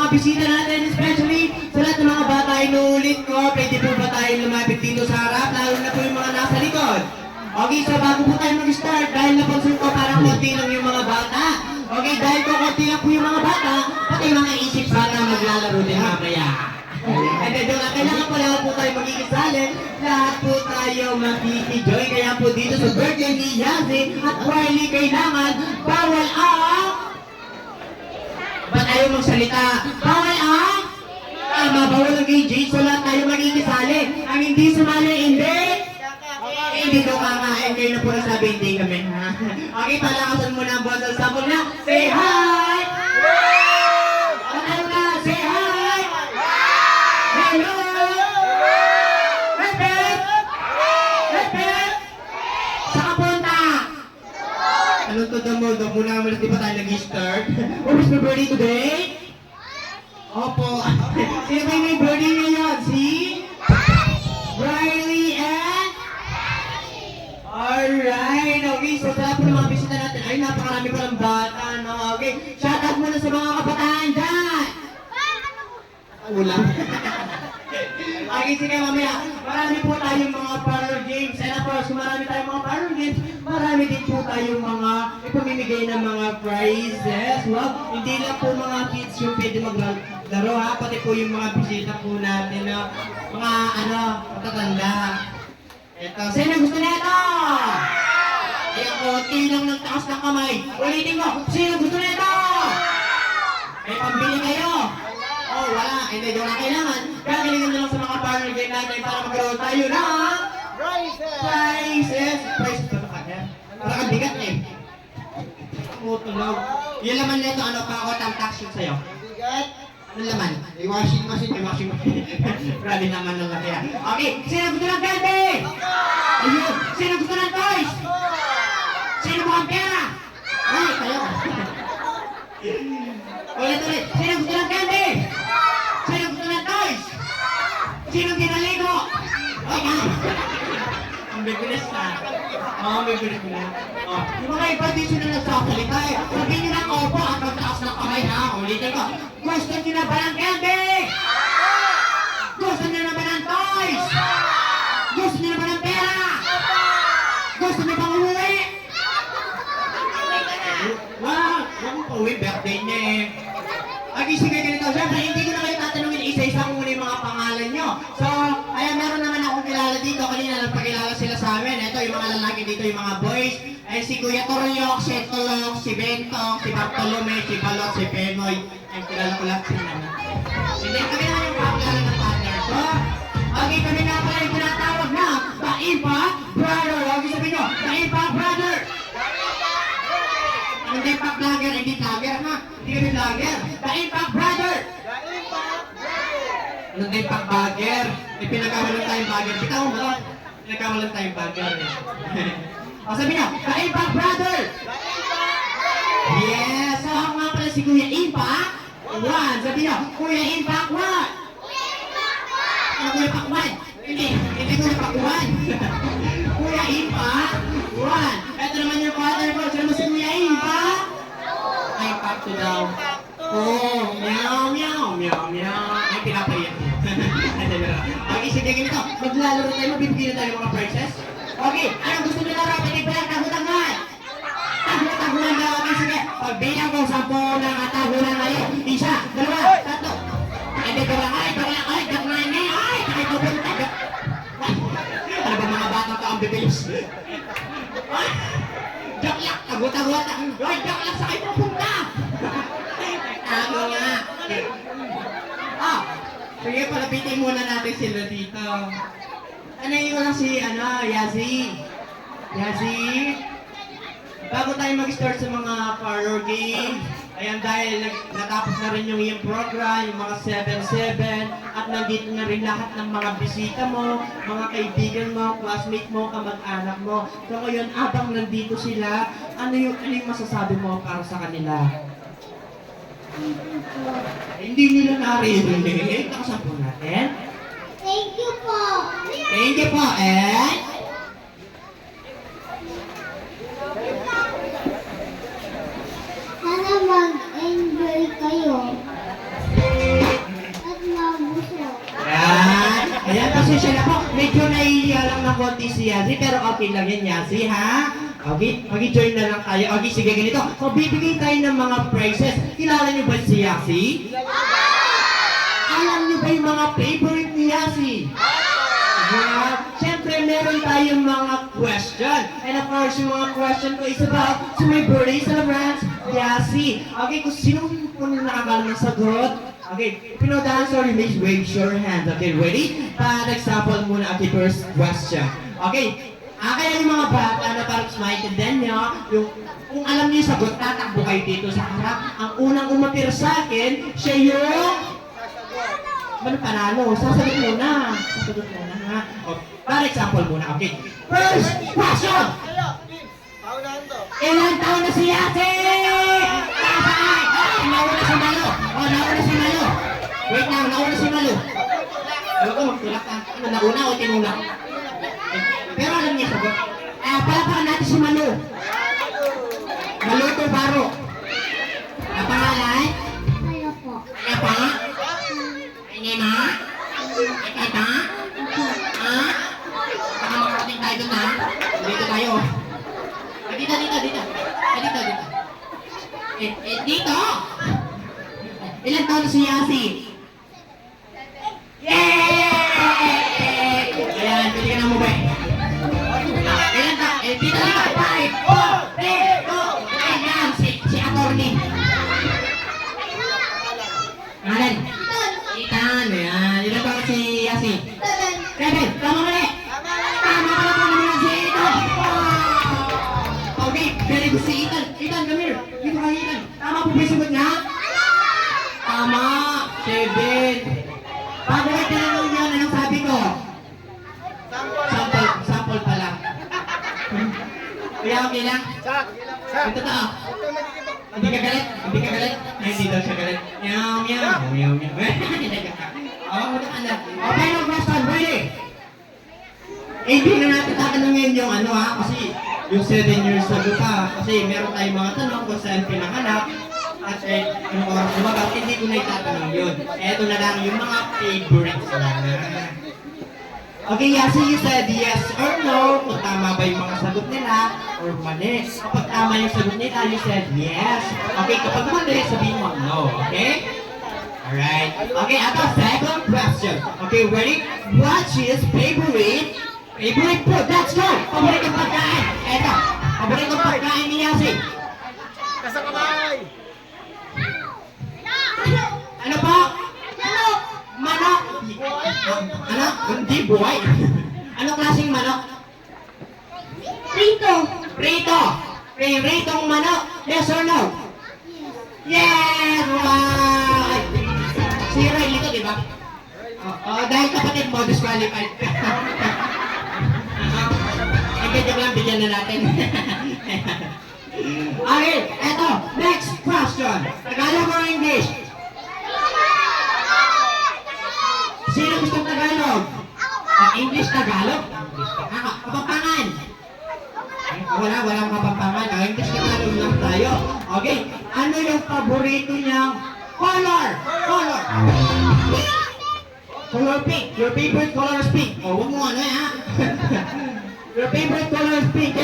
bisita natin, especially sa lahat ng mga bata. Inuulit ko, pwede po ba tayo lumapit dito sa harap, lalo na po yung mga nasa likod. Okay, so bago po tayo mag-start, dahil napansin ko parang konti lang yung mga bata. Okay, dahil ko konti lang po yung mga bata, pati yung mga isip bata maglalaro din mamaya. And then, kailangan po lahat po tayo magkikisali, lahat po tayo magkikijoy. Kaya po dito sa birthday ni Yazzie at Wiley, kailangan bawal ang... Ba't ayaw magsalita? Bawal ang... bawal ang KJ, so lahat tayo magkikisali. Ang hindi sumali, hindi... Hindi ko kakain kayo na po nasabi, hindi kami. Okay, palakasan mo na ang boses. Sabon na, say hi! Ano na, say hi! Hello! Repeat! Repeat! Saan punta? Ano to the mood? Huwag muna naman, di ba tayo nag-start? What is my birthday today? Opo. Sino ba yung may birthday ngayon? Si? Riley and? Alright, okay. So, tala po ng mga bisita natin. Ay, napakarami pa ng bata, no? Okay. Shout out muna sa mga kabataan dyan! Ulang. Okay, sige mamaya. Marami po tayong mga parlor games. And of course, kung marami tayong mga parlor games, marami din po tayong mga ipamimigay ng mga prizes. Well, hindi lang po mga kids yung pwede maglaro ha. Pati po yung mga bisita po natin na mga matatanda. Ito, sino gusto na ito? Ayan po, tilang ng taas ng kamay. Ulitin mo, sino gusto na ito? May pambili kayo. Oh, wala. Hindi doon na kailangan. Kaya kailangan na lang sa mga partner game natin para magkaroon tayo ng prizes. Prizes ba ito kanya? Parang ang bigat eh. Tumutulog. Yung laman nito, ano pa ako tamtak shoot sa'yo? Bigat? Ano laman? May washing machine. May washing machine. Grabe naman ng laki. Okay, sino gusto ng candy? Ayun. Sino gusto ng toys? Sino mo ang pera? Ay, kayo. Ulit. Sino gusto ng candy? Sino gusto ng toys? Sino ginaligo? Ay, ang bibilis na. May bibilis na. Yung mga iba dito na nagsasalita eh. Sabihin nyo ng opo at magtaas ng kamay ha. Ulitin ko. Gusto nyo na ba ng candy? Gusto nyo na ba ng toys? Gusto nyo na ba ng pera? Gusto nyo bang umuwi? Wag mo pa uwi. Birthday niya eh. Sige ganito. Siyempre, hindi ko na kayo tatanungin isa-isa kung muna yung mga pangalan nyo. So, ayan, meron naman akong kilala dito. Kanina nagpakilala sila sa amin. Ito, yung mga lalaki dito, yung mga boys. Ay, si Kuya Toryok, si Tulok, si Bentong, si Bartolome, si Balot, si Penoy. Ay, kilala ko lahat sila. Hindi, kami naman yung pakilala ng partner. So, okay, kami nga pala yung tinatawag na The Impact Brother. Okay, sabihin nyo, The Impact Brother. Hindi pa vlogger, hindi vlogger ha. Hindi kami vlogger. The Impact Brother. Ano the Impact Bagger? Pinagkamalan tayong bagger. Kita mo ba? Pinagkamalan tayong bagger eh. O sabi na, The Impact Brother. Yes! So ako nga pala si Kuya Impact. One. Sabi na, Kuya Impact One. Ano Kuya Impact One? Hindi Kuya Impact One. Kuya Impact One. Ito naman yung father ko. Sino mo si Kuya Impact? Impact 2 daw. Oh, meow, meow, meow, meow. Ay, pinapayan. Okay, sige ganito. Maglalaro tayo, mabibigyan tayo mga prizes. Okay, anong gusto nyo laro? Pwede ba lang tagutangan? Tagutangan daw. Okay, sige. Pagbilang ko 10 lang at tagulan kayo. 1, 2, 3. Ay, dito lang. Ay, dakman niya. Ay, takay pupunta. Ano ba mga batang ka ang bibilis? Jaklak, tagot-tagot. Ay, jaklak sa kayo pupunta. Tago nga. Sige, palapitin muna natin sila dito. Anayin ko lang si, Yazzie. Yazzie. Bago tayo mag-start sa mga parlor games, ayan, dahil natapos na rin yung iyong program, yung mga 7-7, at nandito na rin lahat ng mga bisita mo, mga kaibigan mo, classmate mo, kamag-anak mo. So ngayon, abang nandito sila, ano yung masasabi mo para sa kanila? Hindi nila naririnig. Nakasan po natin. Thank you po. Thank you po, and... Sana mag-enjoy kayo. si Yasi, pero okay lang yan, Yasi, ha? Okay, mag-join na lang tayo. Okay, sige, ganito. So, bibigay tayo ng mga prizes. Kilala niyo ba si Yasi? Alam niyo ba yung mga favorite ni Yasi? Yeah. Siyempre, meron tayong mga question. And of course, yung mga question ko is about to my birthday celebrants, Yasi. Okay, kung sino kung nakakala ng sagot, okay, if you know the answer, you may wave your hand. Okay, ready? Example muna, okay, first question. Okay, kaya yung mga bata na parang maintindihan nyo, yung kung alam niyo yung sagot, tatakbo kayo dito sa harap. Ang unang umapir sa akin, siya yung panalo. Sasagot muna. Sasagot muna, ha? O, para example muna, okay. First question! Ilan taon na si Yasi? Nasaan? Nauna si Malo. O, nauna si Malo. Wait lang, nauna si Malo. Ako, magtulak ka. Ano, nauna o tinulak? Pero alam niya sagot. Palapakan natin si Malo. Malo to Baro. Pangalan? Kayo po. Apa? Ini ma? Ito? Ha? Baka makarating tayo dun, ha? Dito tayo. Dito. Dito! Ilan taon na si Yasi? Yay! Ayan, pwede ka na mo ba? Ilan taon? Dito! 5, 4, 3, 2, ayan, si attorney. Ngalan? Ethan, ayan. Ilan taon si Yasi? 7, tama mali! Tama ka na po naman si Ethan! Okay, very good si Ethan. Ethan, come here. Dito ka, Ethan. Tama po ba yung sagot niya? Tama. 7. Bago kayo tinanong niya, anong sabi ko? Sample pala. Kaya okay lang? Ito to. Hindi ka galit? Ay, hindi daw siya galit. Meow. Oh, ano? Okay, no question. Ready? Hindi na natin tatanungin yung ano, ha? Kasi yung 7 years ago pa. Kasi meron tayong mga tanong kung saan pinanganak. At anong oras lumagang, hindi ko na itatanong yun. Eto na lang yung mga favorites lang. Okay, Yasi, you said yes or no. Kung tama ba yung mga sagot nila or mali. Kapag tama yung sagot nila, you said yes. Okay, kapag mali, sabihin mo no. Okay? Alright. Okay, ato, second question. Okay, ready? What is favorite food? Let's go! Paboritong pagkain. Eto, paboritong pagkain ni Yasi. Ano po? Manok. Ano? Hindi, buhay. Anong klaseng manok? Prito. Pritong manok. Yes or no? Yes! Wow! Si Riley ito, di ba? Dahil kapatid mo, disqualified. Joke lang, bigyan na natin. Okay, eto, next question. Tagalog or English? Sino gustong Tagalog? English, Tagalog? Kapampangan? Walang kapampangan. English, Tagalog lang tayo. Okay, ano yung paborito niyang color? Color pink. Your favorite color is pink. O, huwag mo ano, ha? Your favorite color is pink.